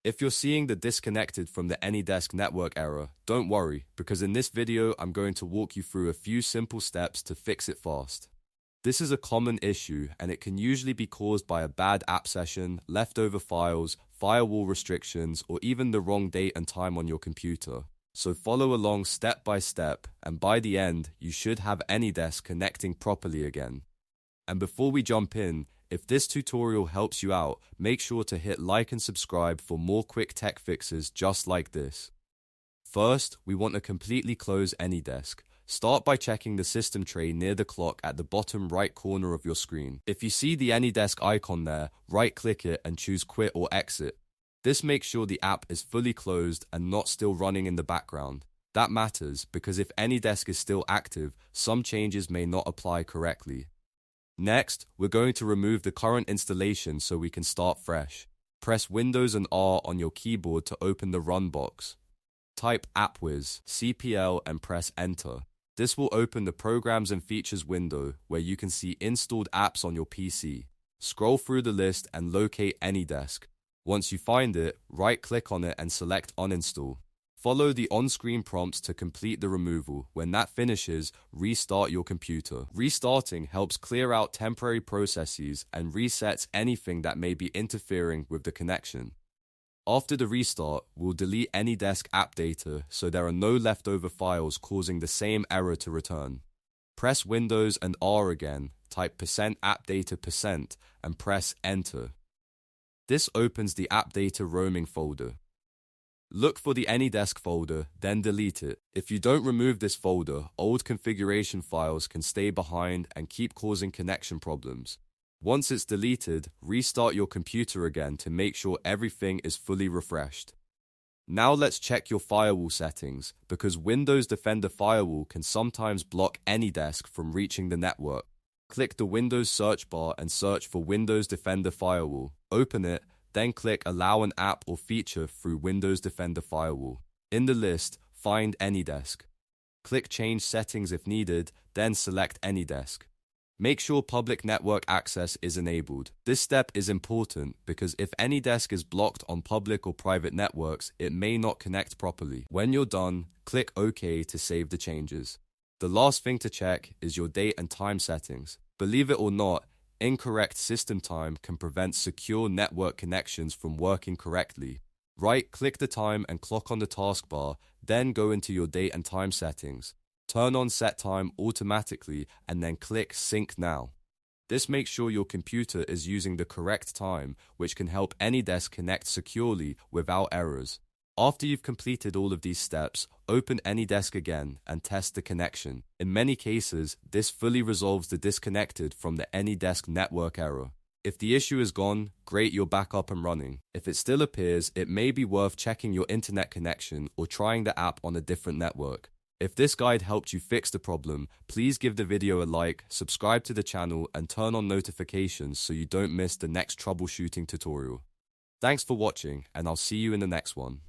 If you're seeing the disconnected from the AnyDesk network error, don't worry, because in this video I'm going to walk you through a few simple steps to fix it fast. This is a common issue, and it can usually be caused by a bad app session, leftover files, firewall restrictions, or even the wrong date and time on your computer. So follow along step by step, and by the end, you should have AnyDesk connecting properly again. And before we jump in, if this tutorial helps you out, make sure to hit like and subscribe for more quick tech fixes just like this. First, we want to completely close AnyDesk. Start by checking the system tray near the clock at the bottom right corner of your screen. If you see the AnyDesk icon there, right-click it and choose Quit or Exit. This makes sure the app is fully closed and not still running in the background. That matters because if AnyDesk is still active, some changes may not apply correctly. Next, we're going to remove the current installation so we can start fresh. Press Windows and R on your keyboard to open the Run box. Type AppWiz, CPL and press Enter. This will open the Programs and Features window where you can see installed apps on your PC. Scroll through the list and locate AnyDesk. Once you find it, right-click on it and select Uninstall. Follow the on-screen prompts to complete the removal. When that finishes, restart your computer. Restarting helps clear out temporary processes and resets anything that may be interfering with the connection. After the restart, we'll delete AnyDesk app data so there are no leftover files causing the same error to return. Press Windows and R again, type %appdata% and press Enter. This opens the app data roaming folder. Look for the AnyDesk folder, then delete it. If you don't remove this folder, old configuration files can stay behind and keep causing connection problems. Once it's deleted, restart your computer again to make sure everything is fully refreshed. Now let's check your firewall settings, because Windows Defender Firewall can sometimes block AnyDesk from reaching the network. Click the Windows search bar and search for Windows Defender Firewall. Open it, then click Allow an app or feature through Windows Defender Firewall. In the list, find AnyDesk. Click Change Settings if needed, then select AnyDesk. Make sure public network access is enabled. This step is important because if AnyDesk is blocked on public or private networks, it may not connect properly. When you're done, click OK to save the changes. The last thing to check is your date and time settings. Believe it or not, incorrect system time can prevent secure network connections from working correctly. Right-click the time and clock on the taskbar, then go into your date and time settings. Turn on Set Time automatically and then click Sync Now. This makes sure your computer is using the correct time, which can help AnyDesk connect securely without errors. After you've completed all of these steps, open AnyDesk again and test the connection. In many cases, this fully resolves the disconnected from the AnyDesk network error. If the issue is gone, great, you're back up and running. If it still appears, it may be worth checking your internet connection or trying the app on a different network. If this guide helped you fix the problem, please give the video a like, subscribe to the channel, and turn on notifications so you don't miss the next troubleshooting tutorial. Thanks for watching, and I'll see you in the next one.